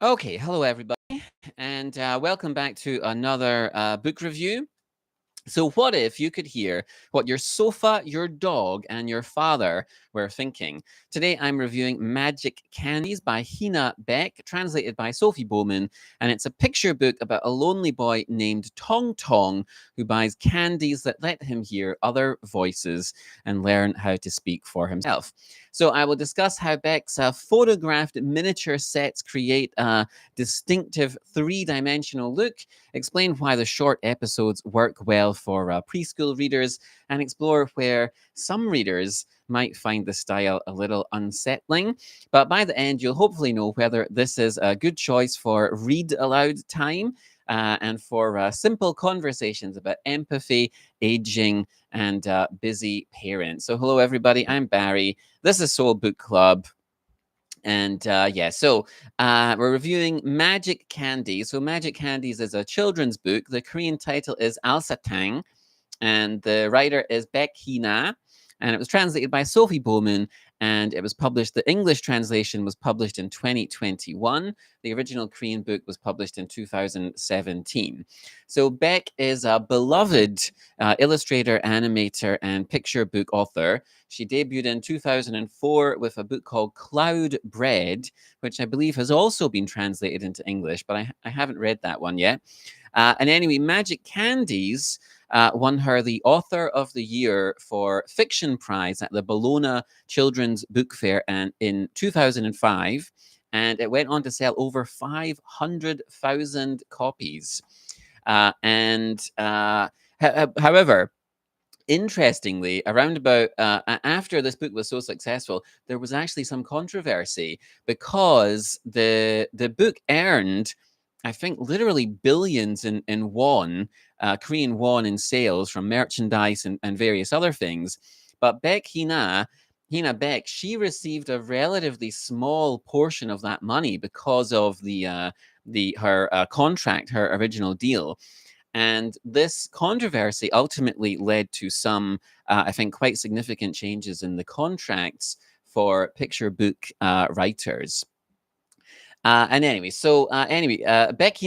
Okay, hello everybody, and welcome back to another book review. So, what if you could hear what your sofa, your dog, and your father were thinking? Today, I'm reviewing Magic Candies by Heena Baek, translated by Sophie Bowman, and it's a picture book about a lonely boy named Tong Tong who buys candies that let him hear other voices and learn how to speak for himself. So, I will discuss how Beck's photographed miniature sets create a distinctive three-dimensional look, explain why the short episodes work well for preschool readers, and explore where some readers might find the style a little unsettling. But by the end, you'll hopefully know whether this is a good choice for read aloud time. And for simple conversations about empathy, aging, and busy parents. So, hello, everybody. I'm Barry. This is Soul Book Club. And we're reviewing Magic Candies. So, Magic Candies is a children's book. The Korean title is unsettling, and the writer is Baek Heena, and it was translated by Sophie Bowman, and it was published. The English translation was published in 2021. The original Korean book was published in 2017. So Baek is a beloved illustrator, animator, and picture book author. She debuted in 2004 with a book called Cloud Bread, which I believe has also been translated into English, but I haven't read that one yet. And anyway, Magic Candies won her the Author of the Year for Fiction Prize at the Bologna Children's Book Fair and in 2005. And it went on to sell over 500,000 copies. However, interestingly, around about after this book was so successful, there was actually some controversy because the book earned, I think, literally billions in won, Korean won in sales from merchandise and various other things. But Heena Baek, she received a relatively small portion of that money because of her contract, her original deal. And this controversy ultimately led to some, I think, quite significant changes in the contracts for picture book writers. Becky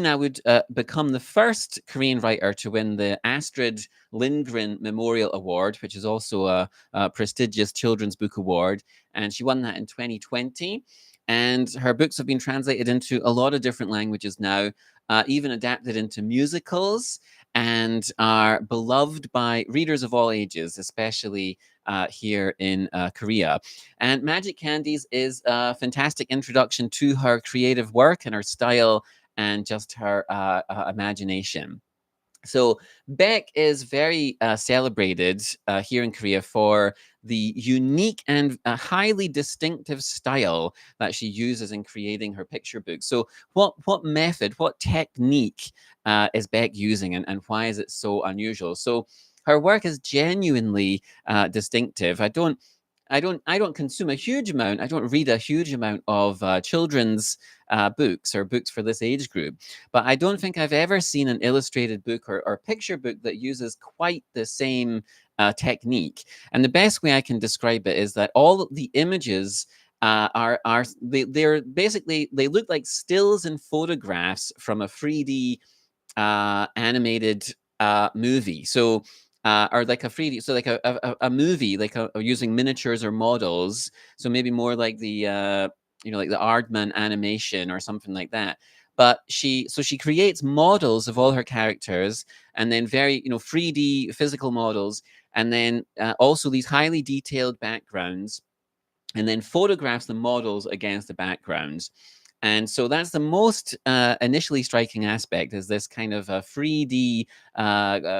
now would become the first Korean writer to win the Astrid Lindgren Memorial Award, which is also a prestigious children's book award. And she won that in 2020. And her books have been translated into a lot of different languages now, even adapted into musicals, and are beloved by readers of all ages, especially here in Korea. And Magic Candies is a fantastic introduction to her creative work and her style and just her imagination. So Beck is very celebrated here in Korea for the unique and highly distinctive style that she uses in creating her picture books. So what method, what technique is Beck using, and why is it so unusual? So her work is genuinely distinctive. I don't consume a huge amount. I don't read a huge amount of children's books or books for this age group. But I don't think I've ever seen an illustrated book or picture book that uses quite the same technique. And the best way I can describe it is that all the images they're basically, they look like stills and photographs from a 3D animated movie. So or like a 3D, so like a movie, like using miniatures or models. So maybe more like the like the Aardman animation or something like that. But she creates models of all her characters, and then very 3D physical models, and then also these highly detailed backgrounds, and then photographs the models against the backgrounds. And so that's the most initially striking aspect, is this kind of 3D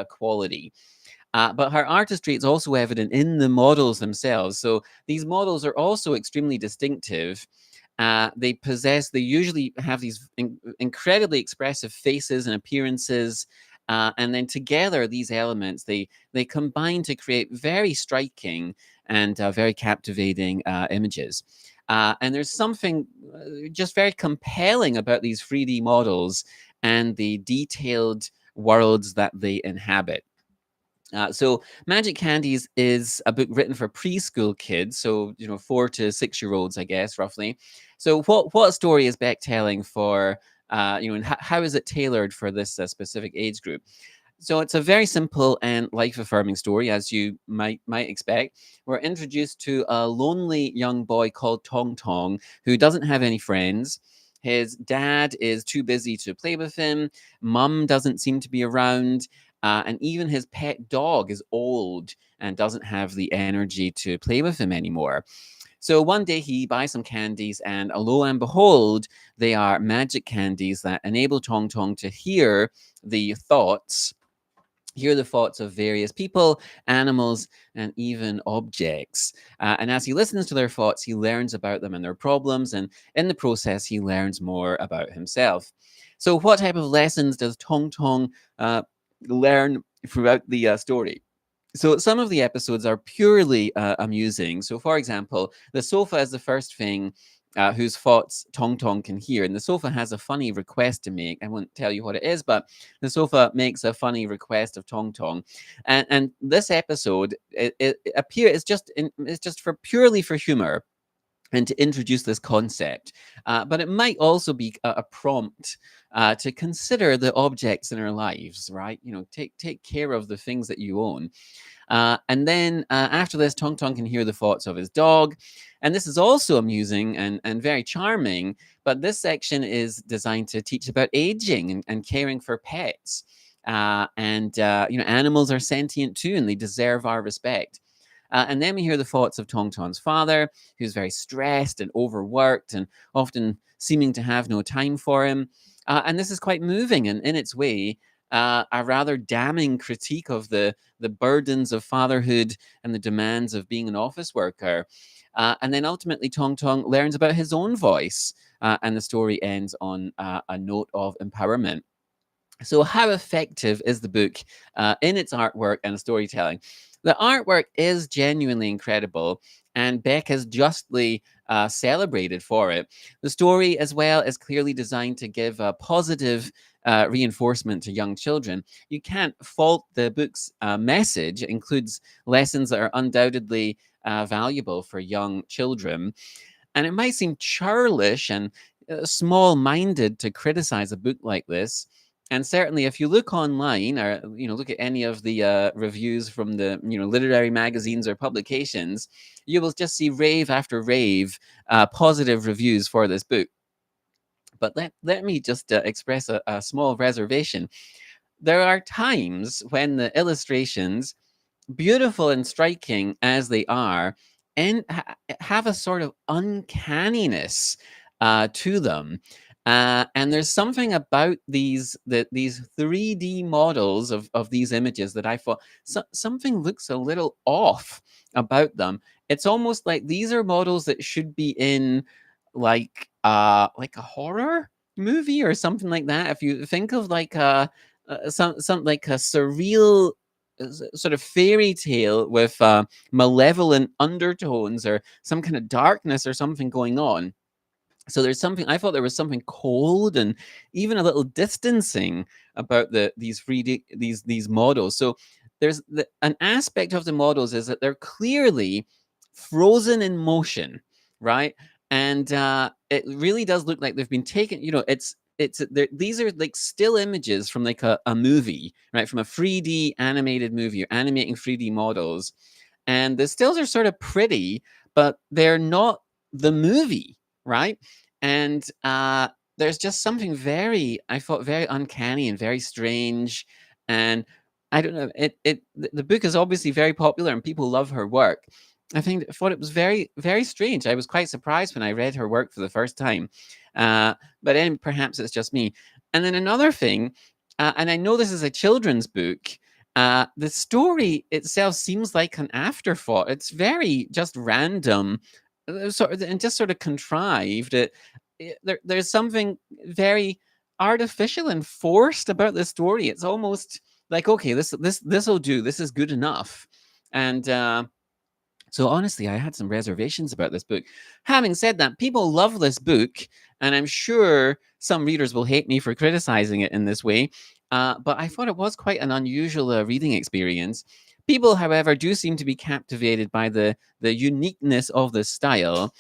quality. But her artistry is also evident in the models themselves. So these models are also extremely distinctive. They usually have these incredibly expressive faces and appearances. And then together, these elements, they combine to create very striking and very captivating images. And there's something just very compelling about these 3D models and the detailed worlds that they inhabit. So Magic Candies is a book written for preschool kids, so 4 to 6 year olds, I guess, roughly. So what story is Beck telling for and how is it tailored for this specific age group? So it's a very simple and life affirming story, as you might expect. We're introduced to a lonely young boy called Tong Tong who doesn't have any friends. His dad is too busy to play with him. Mum doesn't seem to be around. And even his pet dog is old and doesn't have the energy to play with him anymore. So one day he buys some candies, and lo and behold, they are magic candies that enable Tong Tong to hear the thoughts of various people, animals, and even objects. And as he listens to their thoughts, he learns about them and their problems. And in the process, he learns more about himself. So, what type of lessons does Tong Tong learn throughout the story? So some of the episodes are purely amusing. So, for example, the sofa is the first thing whose thoughts Tong Tong can hear. And the sofa has a funny request to make. I won't tell you what it is, but the sofa makes a funny request of Tong Tong. And this episode, it's just for purely for humor and to introduce this concept. But it might also be a prompt to consider the objects in our lives, right? Take care of the things that you own. And then after this, Tong Tong can hear the thoughts of his dog. And this is also amusing and very charming. But this section is designed to teach about aging and caring for pets. Animals are sentient too, and they deserve our respect. And then we hear the thoughts of Tong Tong's father, who's very stressed and overworked and often seeming to have no time for him. And this is quite moving and in its way, a rather damning critique of the burdens of fatherhood and the demands of being an office worker. And then ultimately, Tong Tong learns about his own voice, and the story ends on a note of empowerment. So, how effective is the book in its artwork and storytelling? The artwork is genuinely incredible, and Beck is justly celebrated for it. The story, as well, is clearly designed to give a positive reinforcement to young children. You can't fault the book's message. It includes lessons that are undoubtedly valuable for young children. And it might seem churlish and small minded to criticize a book like this. And certainly, if you look online or look at any of the reviews from the literary magazines or publications, you will just see rave after rave positive reviews for this book. But let me just express a small reservation. There are times when the illustrations, beautiful and striking as they are, and have a sort of uncanniness to them. And there's something about these 3D models of these images that I thought something looks a little off about them. It's almost like these are models that should be in like a horror movie or something like that. If you think of like some like a surreal sort of fairy tale with malevolent undertones or some kind of darkness or something going on. So there's something I thought there was something cold and even a little distancing about these models. So there's an aspect of the models is that they're clearly frozen in motion, right? And it really does look like they've been taken. These are like still images from like a movie, right? From a 3D animated movie. You're animating 3D models, and the stills are sort of pretty, but they're not the movie, right? And there's just something I thought very uncanny and very strange. And I don't know, the book is obviously very popular and people love her work. Thought it was very, very strange. I was quite surprised when I read her work for the first time. But then perhaps it's just me. And then another thing, and I know this is a children's book, the story itself seems like an afterthought. It's very just random, and just sort of contrived. There's something very artificial and forced about the story. It's almost like, okay, this will do. This is good enough. And so honestly, I had some reservations about this book. Having said that, people love this book, and I'm sure some readers will hate me for criticizing it in this way. but I thought it was quite an unusual reading experience. People, however, do seem to be captivated by the uniqueness of the style.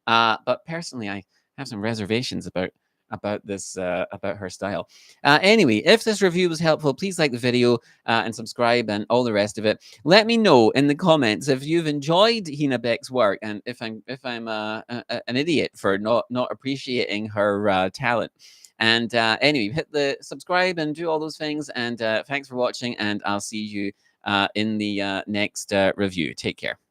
But personally, I have some reservations about this about her style. Anyway, if this review was helpful, please like the video and subscribe and all the rest of it. Let me know in the comments if you've enjoyed Heena Baek's work and if I'm an idiot for not appreciating her talent. And anyway, hit the subscribe and do all those things. And thanks for watching. And I'll see you in the next review. Take care.